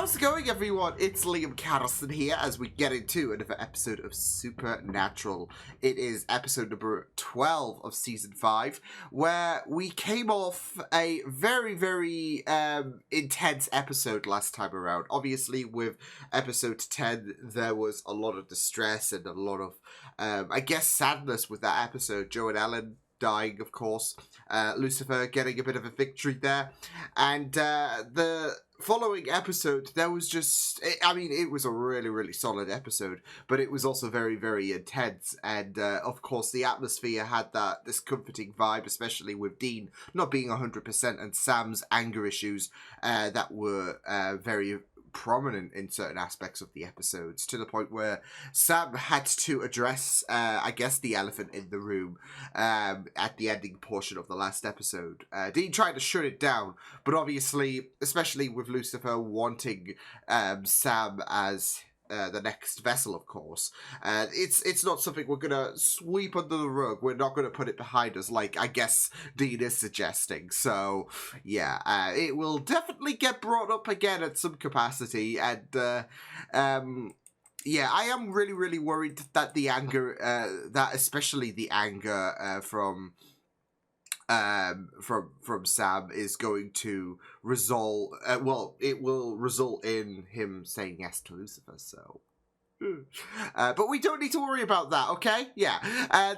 How's it going, everyone? It's Liam Carlson here as we get into another episode of Supernatural. It is episode number 12 of season 5, where we came off a very, very intense episode last time around. Obviously, with episode 10, there was a lot of distress and a lot of, I guess, sadness with that episode. Joe and Ellen dying, of course. Lucifer getting a bit of a victory there. And the following episode, there was just... it was a really, really solid episode, but it was also very, very intense. And, of course, the atmosphere had this comforting vibe, especially with Dean not being 100% and Sam's anger issues that were very prominent in certain aspects of the episodes, to the point where Sam had to address, I guess, the elephant in the room at the ending portion of the last episode. Dean tried to shut it down, but obviously, especially with Lucifer wanting Sam as the next vessel, of course, it's not something we're gonna sweep under the rug. We're not gonna put it behind us, like I guess Dean is suggesting. So yeah, it will definitely get brought up again at some capacity, and yeah, I am really, really worried that the anger, that especially the anger from Sam is going to result, it will result in him saying yes to Lucifer, so... but we don't need to worry about that, okay? Yeah.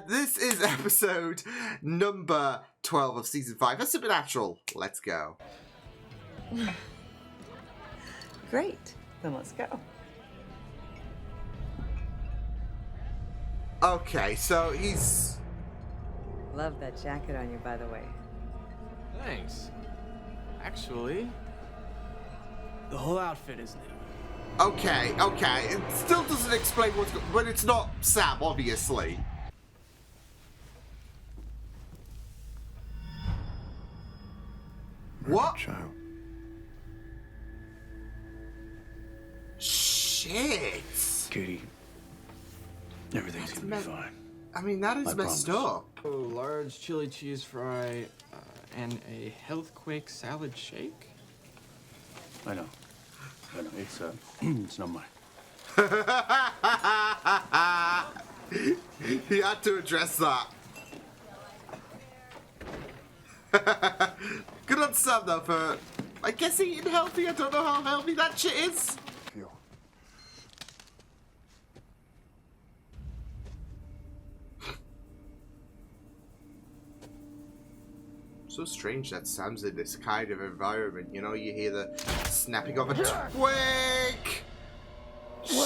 This is episode number 12 of season 5 of Supernatural. Let's go. Great. Then let's go. Okay, so he's... Love that jacket on you, by the way. Thanks. Actually, the whole outfit is new. Okay. It still doesn't explain what's going on, but it's not Sam, obviously. What? Child. Shit. Katie, everything's gonna be fine. I mean, that is I messed promise. up. Oh, large chili cheese fry and a Healthquake salad shake. I know. It's it's not mine. He had to address that. Good on Sam, though, for, I guess, eating healthy. I don't know how healthy that shit is. So strange that Sam's in this kind of environment. You know, you hear the snapping of a twig. What?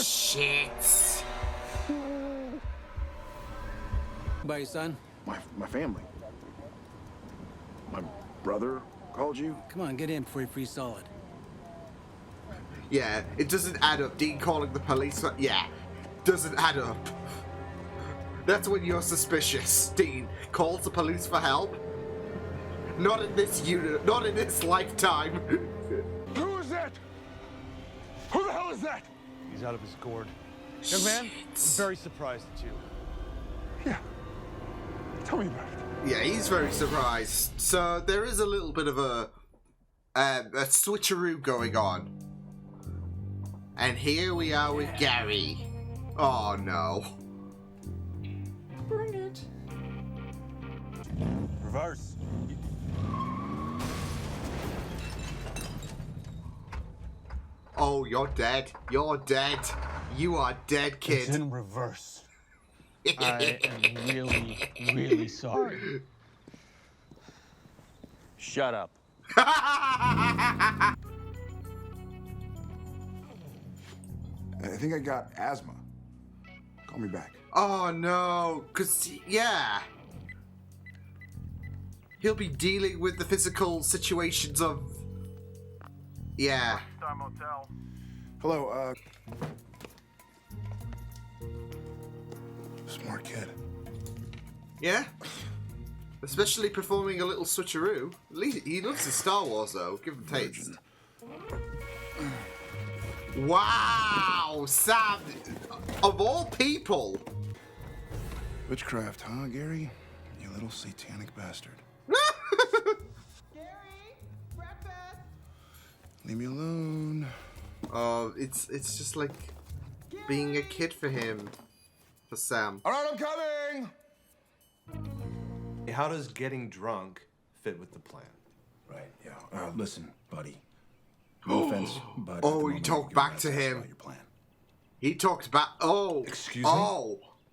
Shit. By your son? My family. My brother called you? Come on, get in before you freeze solid. Yeah, it doesn't add up. Dean calling the police. Yeah, doesn't add up. That's when you're suspicious. Dean calls the police for help. Not in this unit. Not in this lifetime. Who is that? Who the hell is that? He's out of his gourd. Young man, I'm very surprised at you. Yeah. Tell me about it. Yeah, he's very surprised. So there is a little bit of a switcheroo going on. And here we are with Gary. Oh no. Bring it. Reverse. Oh, you're dead. You're dead. You are dead, kid. It's in reverse. I am really, really sorry. Shut up. I think I got asthma. Call me back. Oh no, cause yeah. He'll be dealing with the physical situations of... Yeah. Star Motel. Hello, smart kid. Yeah? Especially performing a little switcheroo. At least he loves his Star Wars, though. Give him taste. Wow! Sam! Of all people! Witchcraft, huh, Gary? You little satanic bastard. Gary, breakfast. Leave me alone. Oh, it's just like being a kid for him, for Sam. All right, I'm coming. How does getting drunk fit with the plan? Right. Yeah. Listen, buddy. No offense, but Oh, he talked back to him. Your plan. He talked back. Oh. Excuse me?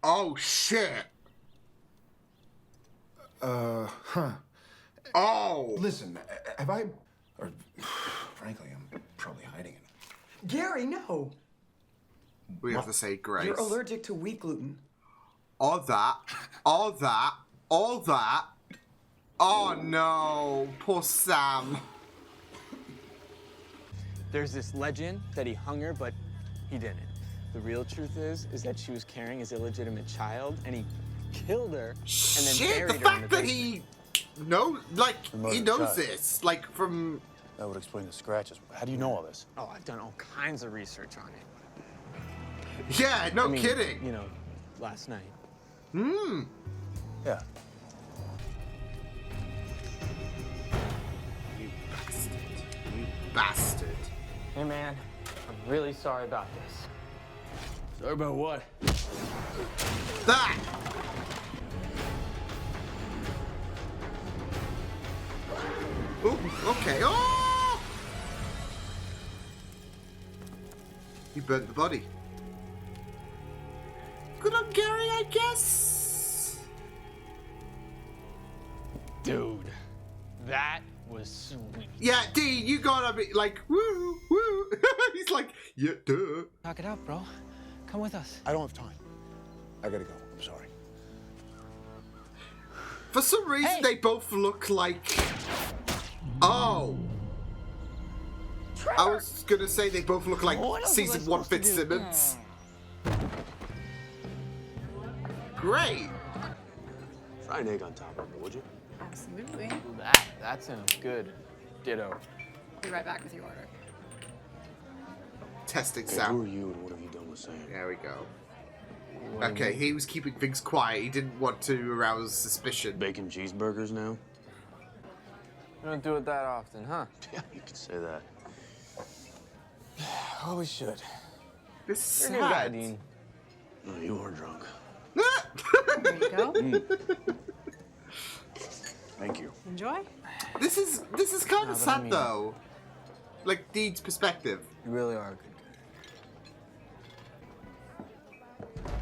Oh shit. Huh. Oh. Listen, have I? Or frankly, I'm probably hiding it. Gary, no. We have to say grace. You're allergic to wheat gluten. All that. Oh no, poor Sam. There's this legend that he hung her, but he didn't. The real truth is that she was carrying his illegitimate child, and he killed her and then Shit, buried the her in fact the that basement. he knows, like, murdered he knows child. this, like, from... That would explain the scratches. How do you know all this? Oh, I've done all kinds of research on it. Yeah, no I mean, kidding. You know, last night. Yeah. You bastard. Hey, man, I'm really sorry about this. Sorry about what? That! Ooh, okay. Oh! You burnt the body. Good on Gary, I guess. Dude, that was sweet. Yeah, D, you gotta be like, woo, woo. He's like, yeah, duh. Knock it out, bro. Come with us. I don't have time. I gotta go. I'm sorry. For some reason, they both look like. Oh. I was gonna say they both look like What else was I season 1 supposed to do? Fitzsimmons. Great. Try an egg on top of it, would you? Absolutely. That sounds good. Ditto. Be right back with your order. Testing Hey, Sam. who are you and what have you done with Sam? There we go. Okay, he was keeping things quiet. He didn't want to arouse suspicion. Bacon cheeseburgers now? You don't do it that often, huh? Yeah, you could say that. Oh, we should. This is You're a new guy, sad. Dean. No, you are drunk. There you go. Thank you. Enjoy. This is kind No, of but I sad mean- though. Like Dean's perspective. You really are a good guy.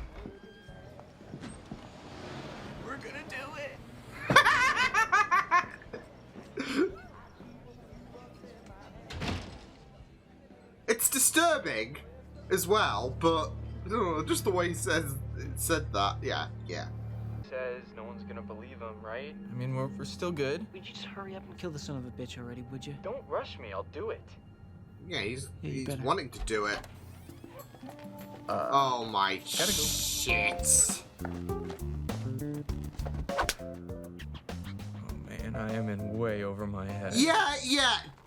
We're gonna do it. It's disturbing as well, but I don't know, just the way he said that. Yeah. Says no one's gonna believe him, right? I mean, we're still good. Would you just hurry up and kill the son of a bitch already, would you? Don't rush me. I'll do it. Yeah, he's you better. wanting to do it. Oh my shit. Oh man, I am in way over my head. Yeah.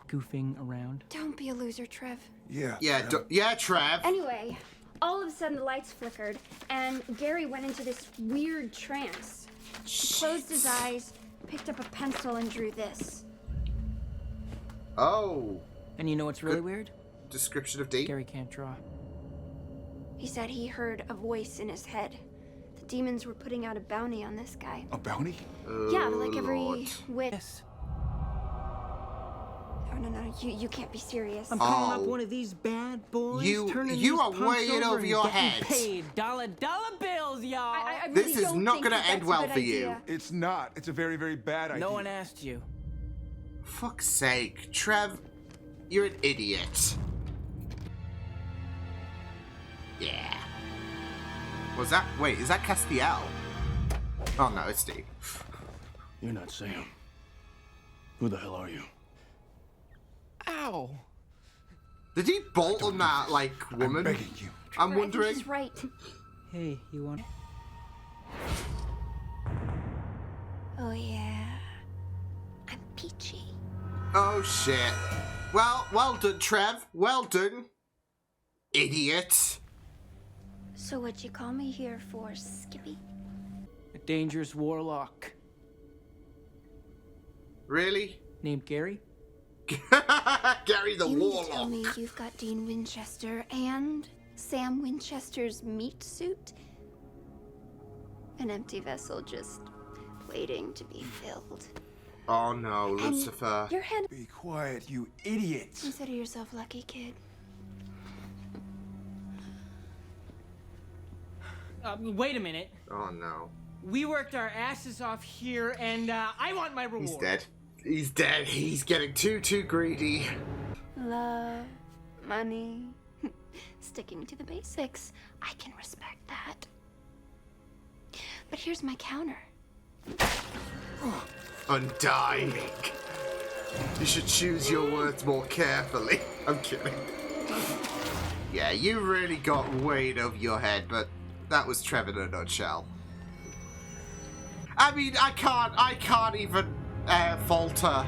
Goofing around. Don't be a loser, Trev. Yeah. Yeah, Trev. Anyway, all of a sudden the lights flickered, and Gary went into this weird trance. He closed his eyes, picked up a pencil, and drew this. Oh. And you know what's really Good. weird? Description of Dean. Gary can't draw. He said he heard a voice in his head. The demons were putting out a bounty on this guy. A bounty? Yeah, like every Lord. witch. Yes. No, you can't be serious. I'm calling Oh. up one of these bad boys. You- turning you these are punks way in over over and your getting head. Paid dollar bills, y'all. I This really is don't not think gonna that end that's a well good for you. idea. It's not. It's a very, very bad idea. No one asked you. Fuck's sake, Trev, you're an idiot. Yeah. Was that? Wait, is that Castiel? Oh no, it's Steve. You're not Sam. Who the hell are you? Ow. Did he bolt on that like woman? I'm begging you. I'm I think wondering. he's right. Hey, you want? Oh yeah. I'm peachy. Oh shit. Well done, Trev. Well done. Idiot. So what'd you call me here for, Skippy? A dangerous warlock Really? named Gary. Gary the You mean to Warlock. tell me you've got Dean Winchester and Sam Winchester's meat suit? An empty vessel just waiting to be filled. Oh no, And Lucifer. your head. Be quiet, you idiot. Consider yourself lucky, kid. Wait a minute. Oh no. We worked our asses off here, and I want my reward. He's dead. He's dead. He's getting too greedy. Love, money, sticking to the basics. I can respect that. But here's my counter. Undying. You should choose your words more carefully. I'm kidding. Yeah, you really got way over your head, but that was Trevor in a nutshell. I mean, I can't even falter.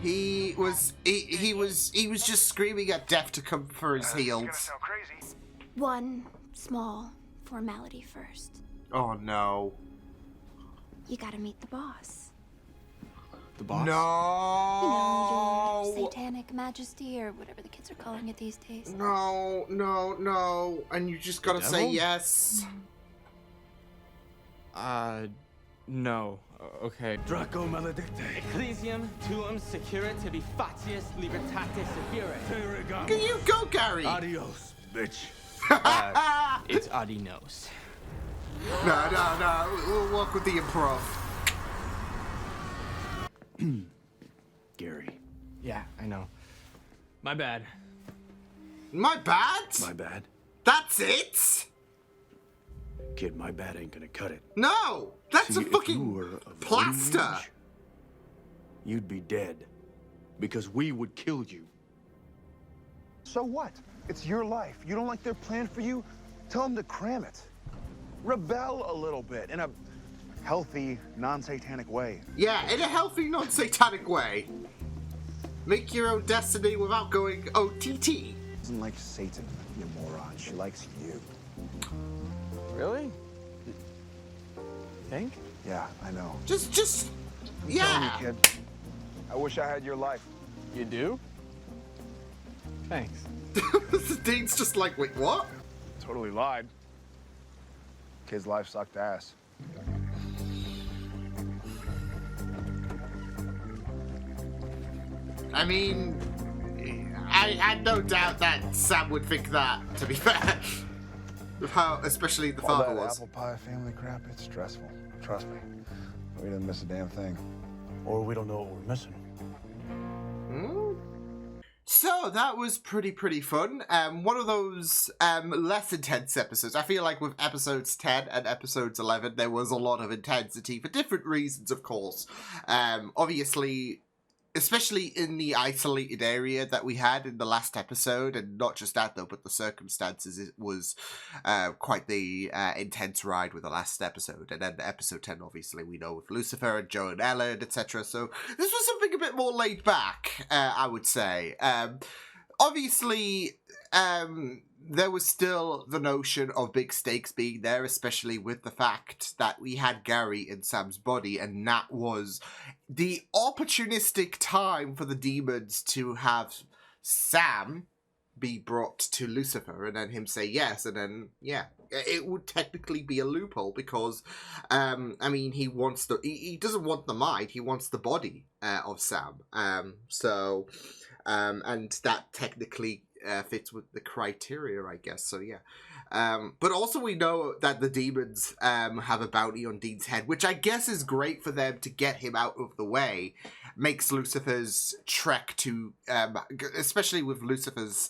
He was just screaming at death to come for his heels. One small formality first. Oh no. You gotta meet the boss. The boss? No. You know, your satanic majesty or whatever the kids are calling it these days. No. And you just gotta say devil? yes. No. Okay. Draco maledicte. Ecclesiam tuum securite fatius libertatis severe. Can you go, Gary? Adios, bitch. It's Adinos. No. We'll walk with the improv. Gary. Yeah, I know. My bad. My bad? My bad. That's it? Kid, my bad ain't gonna cut it. No! That's See, a if you fucking were of plaster! lineage, you'd be dead. Because we would kill you. So what? It's your life. You don't like their plan for you? Tell them to cram it. Rebel a little bit in a healthy, non-satanic way. Yeah, in a healthy, non-satanic way. Make your own destiny without going OTT. Doesn't like Satan, you moron. She likes you. Really? Think? Yeah, I know. Just, Telling yeah. you, kid. I wish I had your life. You do? Thanks. Dean's just like, wait, what? Totally lied. Kid's life sucked ass. I mean, I had no doubt that Sam would think that, to be fair. With how, especially the All father that was. apple pie family crap, it's stressful. Trust me. We didn't miss a damn thing. Or we don't know what we're missing. So that was pretty fun. One of those less intense episodes. I feel like with episodes 10 and episodes 11, there was a lot of intensity for different reasons, of course. Obviously, especially in the isolated area that we had in the last episode, and not just that though, but the circumstances, it was quite the intense ride with the last episode. And then the episode 10, obviously, we know with Lucifer and Joe and Ellen, etc. So this was something a bit more laid back, I would say. Obviously, there was still the notion of big stakes being there, especially with the fact that we had Gary in Sam's body, and that was the opportunistic time for the demons to have Sam be brought to Lucifer and then him say yes, and then, yeah, it would technically be a loophole because, I mean, he doesn't want the mind, he wants the body of Sam. And that technically fits with the criteria, I guess. So yeah, but also we know that the demons have a bounty on Dean's head, which I guess is great for them to get him out of the way. Makes Lucifer's trek to, especially with Lucifer's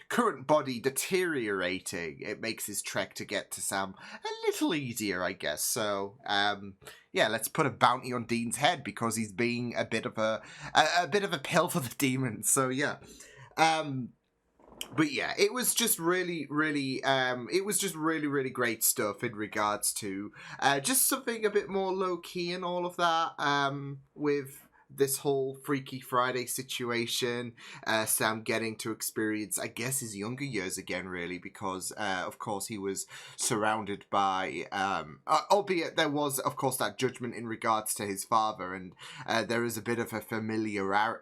current body deteriorating, it makes his trek to get to Sam a little easier, I guess. So yeah, let's put a bounty on Dean's head because he's being a bit of a pill for the demons. So yeah. But yeah, it was just really great stuff in regards to just something a bit more low key and all of that. With this whole Freaky Friday situation. Sam getting to experience, I guess, his younger years again, really, because, of course, he was surrounded by, albeit there was, of course, that judgment in regards to his father, and there is a bit of a familiarity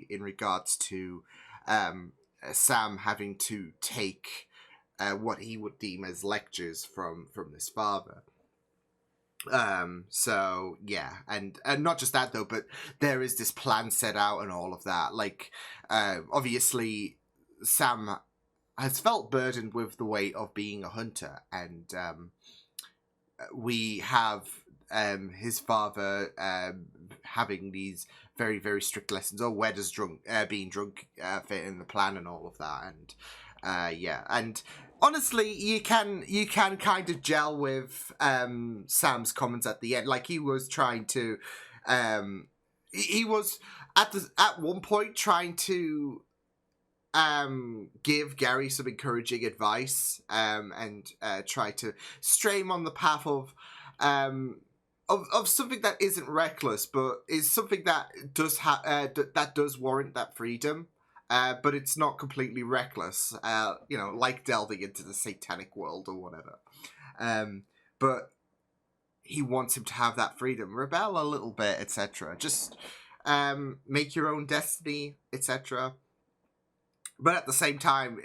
in regards to Sam having to take what he would deem as lectures from this father. So yeah, and not just that though, but there is this plan set out and all of that. Like, obviously, Sam has felt burdened with the weight of being a hunter, and we have his father having these very, very strict lessons. Oh, where does being drunk fit in the plan and all of that, and yeah, and honestly, you can kind of gel with Sam's comments at the end. Like, he was trying to, he was at one point trying to give Gary some encouraging advice, and try to stray him on the path of something that isn't reckless, but is something that does that does warrant that freedom. But it's not completely reckless, like delving into the satanic world or whatever. But he wants him to have that freedom, rebel a little bit, etc. Just make your own destiny, etc. But at the same time,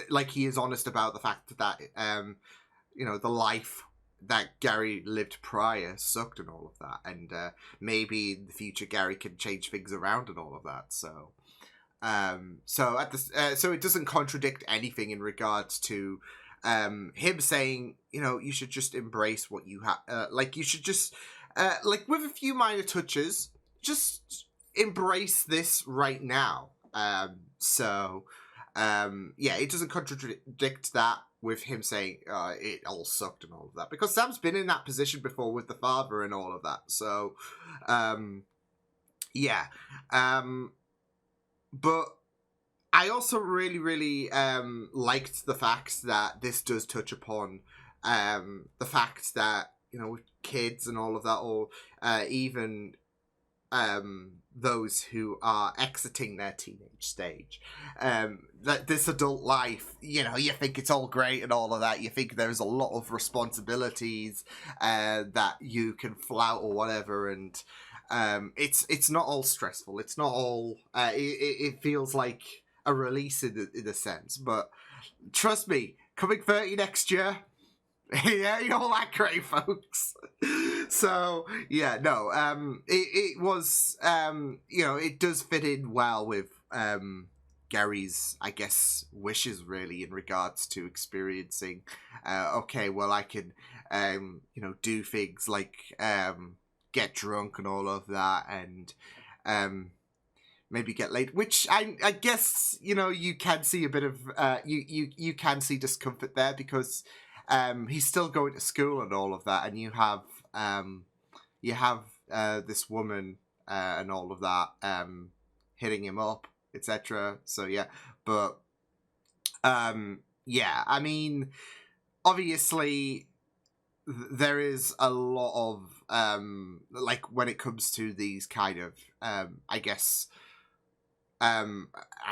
like, he is honest about the fact that the life that Gary lived prior sucked and all of that, and maybe in the future Gary can change things around and all of that. So. So it doesn't contradict anything in regards to him saying, you should just embrace what you have. Like, you should just with a few minor touches, just embrace this right now. Yeah, it doesn't contradict that with him saying it all sucked and all of that, because Sam's been in that position before with the father and all of that. So yeah. But I also really, really liked the fact that this does touch upon the fact that, with kids and all of that, or even those who are exiting their teenage stage, that this adult life, you think it's all great and all of that. You think there's a lot of responsibilities that you can flout or whatever, and it's not all stressful. It's not all. It feels like a release in a sense, but trust me, coming 30 next year, yeah, all that great, folks. So yeah, no, it was it does fit in well with Gary's, I guess, wishes, really, in regards to experiencing. Okay, well, I can do things like get drunk and all of that, and maybe get laid, which I guess you can see a bit of you can see discomfort there, because he's still going to school and all of that, and you have this woman and all of that hitting him up, etc. So yeah, but yeah, I mean, obviously there is a lot of like, when it comes to these kind of I guess I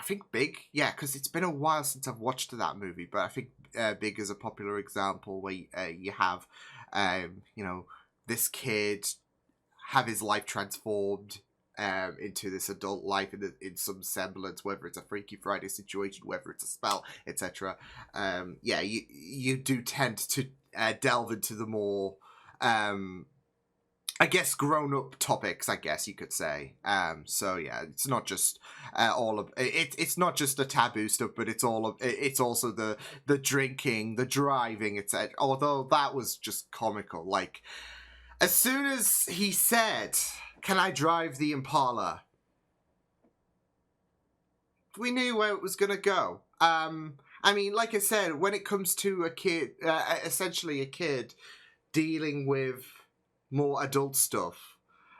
think Big, yeah, because it's been a while since I've watched that movie, but I think Big is a popular example where you have this kid have his life transformed into this adult life in some semblance, whether it's a Freaky Friday situation, whether it's a spell, etc. Yeah, you do tend to delve into the more I guess grown-up topics, I guess you could say. So yeah, it's not just all of it. It's not just the taboo stuff, but it's also the drinking, the driving, etc. Although that was just comical. Like, as soon as he said, "Can I drive the Impala?" we knew where it was gonna go. I mean, like I said, when it comes to a kid, essentially a kid dealing with more adult stuff,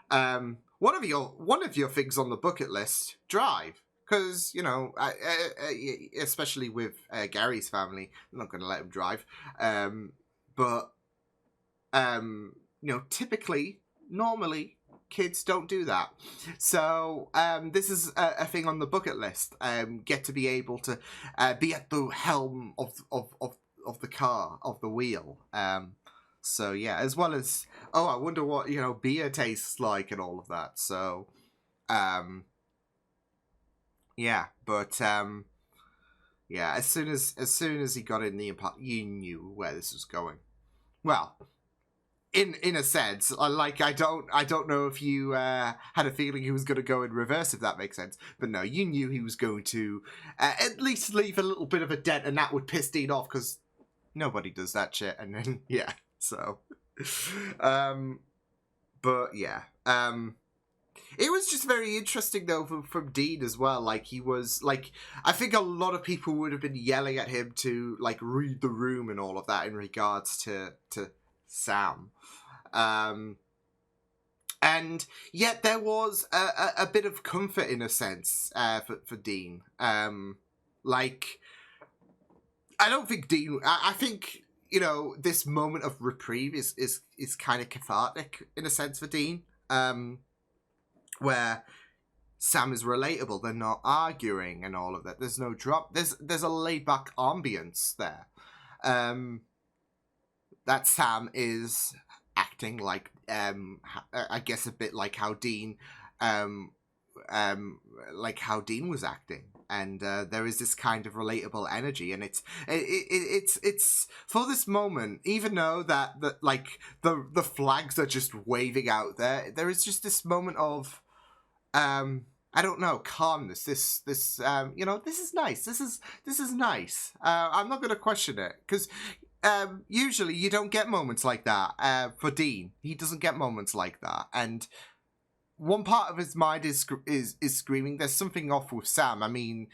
one of your things on the bucket list, drive, because especially with Gary's family, they're not going to let him drive, but typically, normally, kids don't do that. So this is a thing on the bucket list. Get to be able to be at the helm of the car, of the wheel. So yeah, as well as, oh, I wonder what, beer tastes like and all of that. So yeah, but yeah, as soon as he got in the impact, you knew where this was going. Well, in a sense, I don't know if you had a feeling he was going to go in reverse, if that makes sense. But no, you knew he was going to at least leave a little bit of a dent, and that would piss Dean off because nobody does that shit. And then yeah, so, but yeah, it was just very interesting though from Dean as well. Like he was like, I think a lot of people would have been yelling at him to like read the room and all of that in regards to Sam. And yet there was a bit of comfort in a sense for Dean. Like, I don't think Dean, I think, this moment of reprieve is kind of cathartic in a sense for Dean. Where Sam is relatable, they're not arguing and all of that. There's no drop. There's a laid back ambience there. That Sam is acting like, I guess a bit like how Dean, was acting, and there is this kind of relatable energy, and it's for this moment, even though that like the flags are just waving out there, there is just this moment of I don't know, calmness. This is nice. This is nice. I'm not going to question it because usually you don't get moments like that. For Dean, he doesn't get moments like that, and one part of his mind is screaming, "There's something off with Sam." I mean,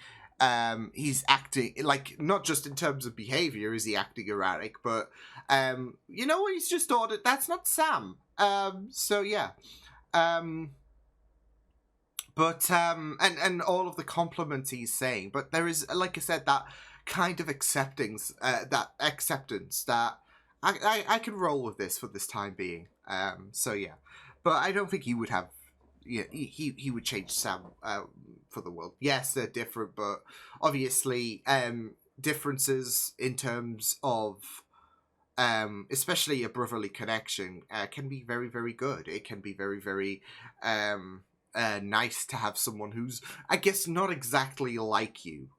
he's acting like, not just in terms of behavior is he acting erratic, but he's just ordered. That's not Sam. So yeah. But and all of the compliments he's saying, but there is, like I said, that kind of acceptance that I can roll with this for this time being. So yeah, but I don't think he would have. Yeah, he would change Sam for the world. Yes, they're different, but obviously differences in terms of especially a brotherly connection can be very, very good. It can be very, very nice to have someone who's, I guess, not exactly like you.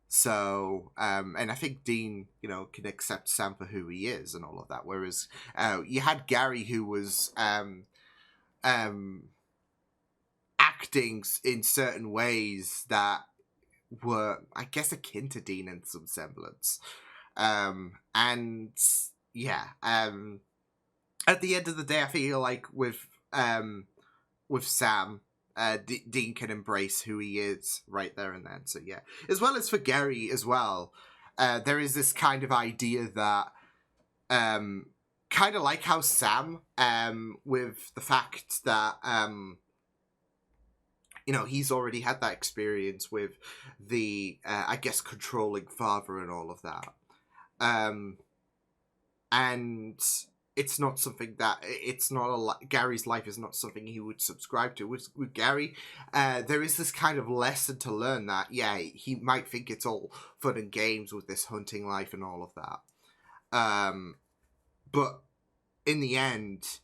So, and I think Dean, can accept Sam for who he is and all of that. Whereas you had Gary, who was acting in certain ways that were, I guess, akin to Dean in some semblance. And yeah, at the end of the day, I feel like with Sam, Dean can embrace who he is right there and then. So yeah, as well as for Gary as well, there is this kind of idea that, kind of like how Sam, with the fact that, he's already had that experience with the, I guess, controlling father and all of that. And it's not something that, Gary's life is not something he would subscribe to. With Gary, there is this kind of lesson to learn that, yeah, he might think it's all fun and games with this hunting life and all of that. But in the end,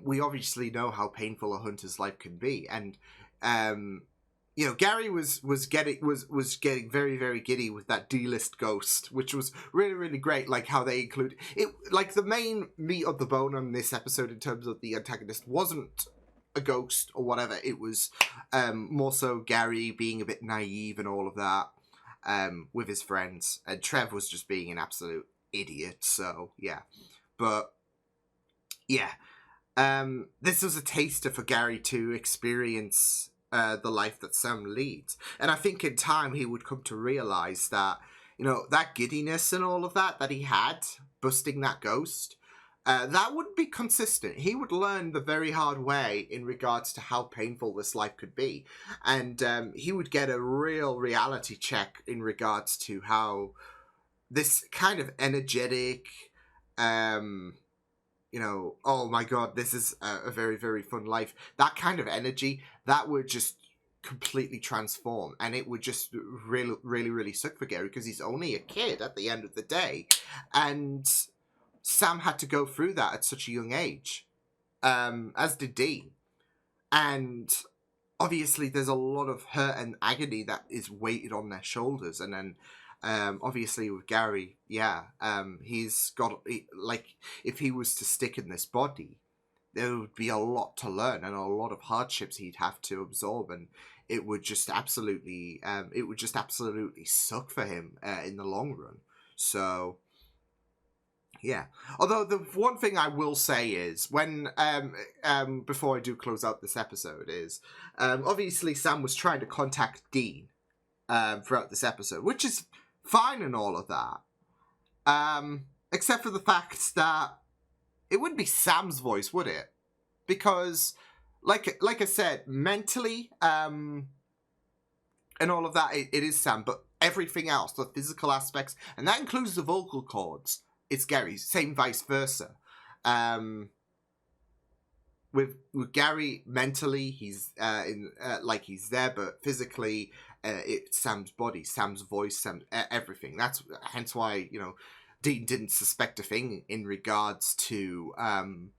we obviously know how painful a hunter's life can be. And, Gary was getting very, very giddy with that D-list ghost, which was really, really great. Like how they include it, like the main meat of the bone on this episode in terms of the antagonist wasn't a ghost or whatever. It was more so Gary being a bit naive and all of that with his friends, and Trev was just being an absolute idiot. So yeah, but yeah, this was a taster for Gary to experience the life that Sam leads. And I think in time he would come to realize that, that giddiness and all of that he had, busting that ghost, that wouldn't be consistent. He would learn the very hard way in regards to how painful this life could be. And he would get a real reality check in regards to how this kind of energetic, you know, oh my god, this is a very, very fun life. That kind of energy, that would just completely transform, and it would just really, really, really suck for Gary because he's only a kid at the end of the day, and Sam had to go through that at such a young age, as did Dean, and obviously there's a lot of hurt and agony that is weighted on their shoulders, and then obviously with Gary, he's got, like, if he was to stick in this body, there would be a lot to learn and a lot of hardships he'd have to absorb, and it would just absolutely suck for him in the long run. So yeah. Although the one thing I will say is when before I do close out this episode is obviously Sam was trying to contact Dean throughout this episode, which is fine and all of that, except for the fact that it wouldn't be Sam's voice, would it? Because, like I said, mentally, and all of that, it is Sam. But everything else, the physical aspects, and that includes the vocal cords, it's Gary's. Same vice versa. With Gary, mentally, he's he's there, but physically, it's Sam's body, Sam's voice, everything. That's hence why, you know, Dean didn't suspect a thing in regards to Sam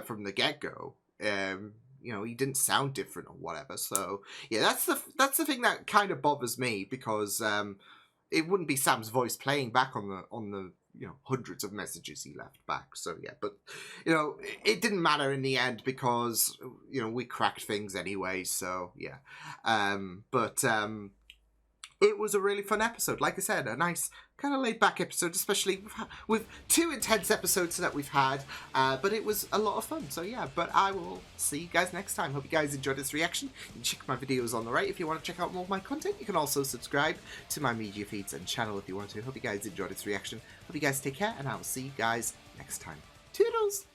from the get-go. You know, he didn't sound different or whatever. So yeah, that's the thing that kind of bothers me, because it wouldn't be Sam's voice playing back on the you know, hundreds of messages he left back. So yeah, but you know, it didn't matter in the end because, you know, we cracked things anyway. So yeah, it was a really fun episode. Like I said, a nice kind of laid back episode, especially with 2 intense episodes that we've had. But it was a lot of fun. So yeah, but I will see you guys next time. Hope you guys enjoyed this reaction. You can check my videos on the right if you want to check out more of my content. You can also subscribe to my media feeds and channel if you want to. Hope you guys enjoyed this reaction. Hope you guys take care, and I will see you guys next time. Toodles!